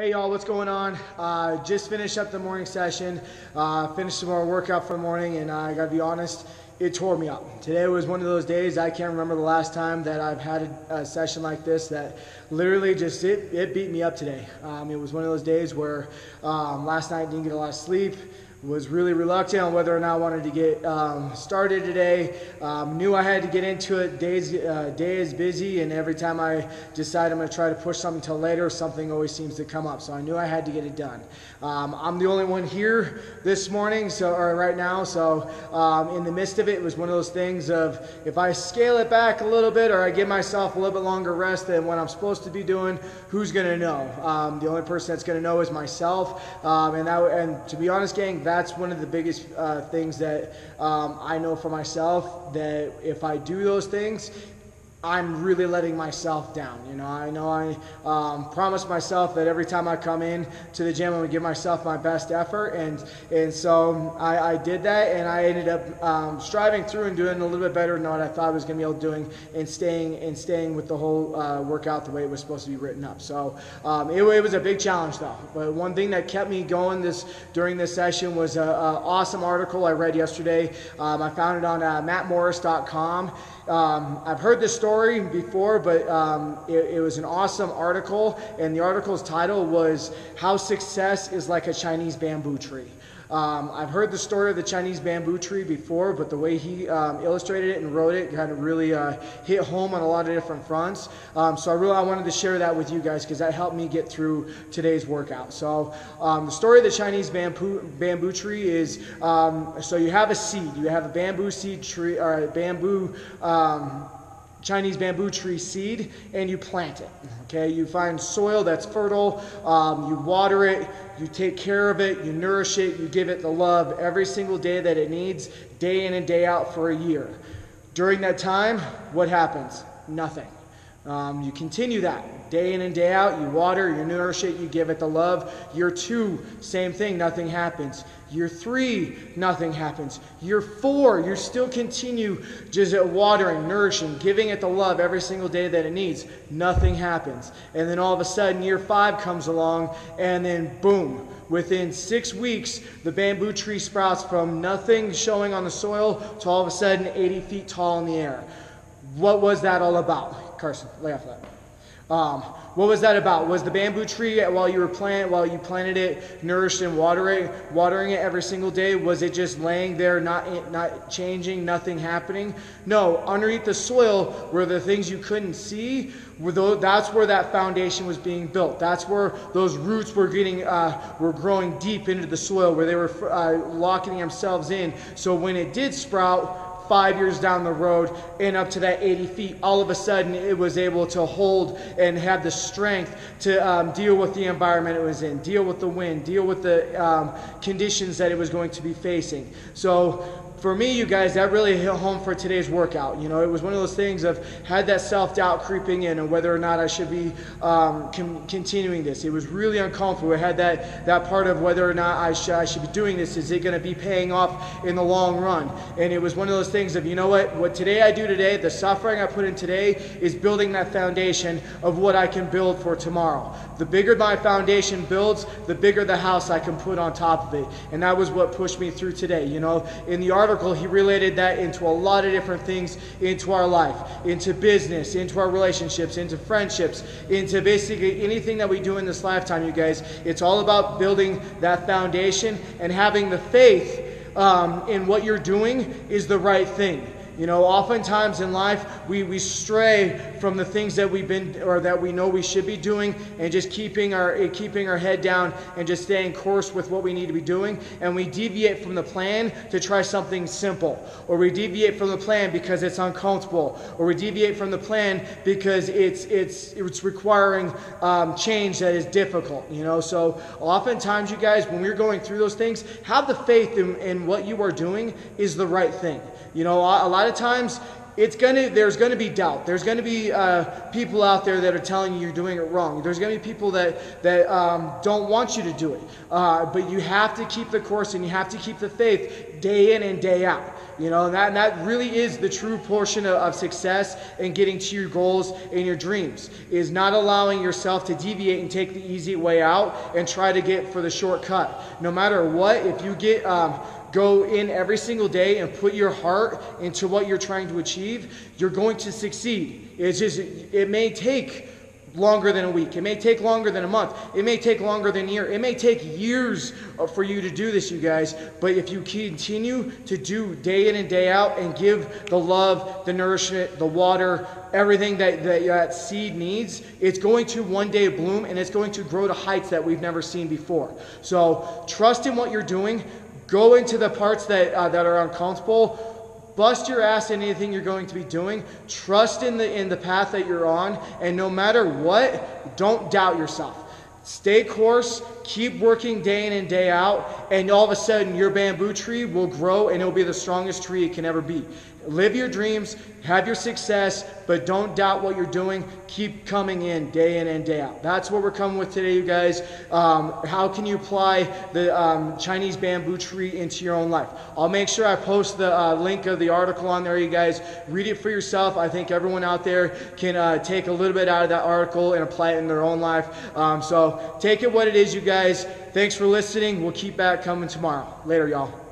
Hey y'all, what's going on? Just finished up the morning session, finished some more workout for the morning, and I gotta be honest, it tore me up. Today was one of those days, I can't remember the last time that I've had a session like this that literally just, it beat me up today. It was one of those days where last night didn't get a lot of sleep, was really reluctant on whether or not I wanted to get started today. Knew I had to get into it. Day is busy, and every time I decide I'm going to try to push something till later, something always seems to come up. So I knew I had to get it done. I'm the only one here this morning, or right now. So in the midst of it, it was one of those things of if I scale it back a little bit, or I give myself a little bit longer rest than what I'm supposed to be doing, who's going to know? The only person that's going to know is myself. And to be honest, gang, that's one of the biggest things that I know for myself, that if I do those things, I'm really letting myself down. You know I promised myself that every time I come in to the gym, I'm gonna give myself my best effort, and so I did that, and I ended up striving through and doing a little bit better than what I thought I was gonna be able to doing, and staying with the whole workout the way it was supposed to be written up. So it was a big challenge though. But one thing that kept me going during this session was an awesome article I read yesterday. I found it on mattmorris.com. I've heard this story before, but it was an awesome article, and the article's title was "How Success is Like a Chinese Bamboo Tree." I've heard the story of the Chinese bamboo tree before, but the way he illustrated it and wrote it kind of really hit home on a lot of different fronts. So I wanted to share that with you guys because that helped me get through today's workout. So the story of the Chinese bamboo tree is, so you have a seed. You have a bamboo seed tree, or a bamboo Chinese bamboo tree seed, and you plant it. Okay, you find soil that's fertile, you water it, you take care of it, you nourish it, you give it the love every single day that it needs, day in and day out for a year. During that time, what happens? Nothing. You continue that day in and day out. You water, you nourish it, you give it the love. Year 2, same thing, nothing happens. Year 3, nothing happens. Year 4, you still continue just watering, nourishing, giving it the love every single day that it needs. Nothing happens. And then all of a sudden, year 5 comes along, and then boom. Within 6 weeks, the bamboo tree sprouts from nothing showing on the soil to all of a sudden 80 feet tall in the air. What was that all about? Carson, lay off that. What was that about? Was the bamboo tree, while you planted it, nourished and watering it every single day, was it just laying there, not changing, nothing happening? No, underneath the soil were the things you couldn't see. That's where that foundation was being built. That's where those roots were growing deep into the soil, where they were locking themselves in. So when it did sprout, 5 years down the road and up to that 80 feet, all of a sudden it was able to hold and have the strength to deal with the environment it was in, deal with the wind, deal with the conditions that it was going to be facing. So for me, you guys, that really hit home for today's workout. You know, it was one of those things of had that self-doubt creeping in and whether or not I should be continuing this. It was really uncomfortable. I had that part of whether or not I should be doing this. Is it going to be paying off in the long run? And it was one of those things of, you know what today I do today, the suffering I put in today is building that foundation of what I can build for tomorrow. The bigger my foundation builds, the bigger the house I can put on top of it. And that was what pushed me through today. You know, in the article, he related that into a lot of different things into our life, into business, into our relationships, into friendships, into basically anything that we do in this lifetime, you guys. It's all about building that foundation and having the faith in what you're doing is the right thing. You know, oftentimes in life, we stray from the things that we've been, or that we know we should be doing, and just keeping our head down and just staying course with what we need to be doing. And we deviate from the plan to try something simple, or we deviate from the plan because it's uncomfortable, or we deviate from the plan because it's requiring change that is difficult. You know, so oftentimes, you guys, when we're going through those things, have the faith in what you are doing is the right thing. You know, a lot of times there's gonna be doubt. There's gonna be people out there that are telling you you're doing it wrong. There's gonna be people that don't want you to do it. But you have to keep the course and you have to keep the faith day in and day out. And that really is the true portion of success and getting to your goals and your dreams, is not allowing yourself to deviate and take the easy way out and try to get for the shortcut. No matter what, if you go in every single day and put your heart into what you're trying to achieve, you're going to succeed. It may take longer than a week. It may take longer than a month. It may take longer than a year. It may take years for you to do this, you guys. But if you continue to do day in and day out and give the love, the nourishment, the water, everything that seed needs, it's going to one day bloom and it's going to grow to heights that we've never seen before. So trust in what you're doing. Go into the parts that are uncomfortable. Bust your ass in anything you're going to be doing. Trust in the path that you're on. And no matter what, don't doubt yourself. Stay course, keep working day in and day out, and all of a sudden your bamboo tree will grow and it'll be the strongest tree it can ever be. Live your dreams, have your success, but don't doubt what you're doing. Keep coming in and day out. That's what we're coming with today, you guys. How can you apply the Chinese bamboo tree into your own life? I'll make sure I post the link of the article on there, you guys. Read it for yourself. I think everyone out there can take a little bit out of that article and apply it in their own life. So take it what it is, you guys. Thanks for listening. We'll keep back coming tomorrow. Later, y'all.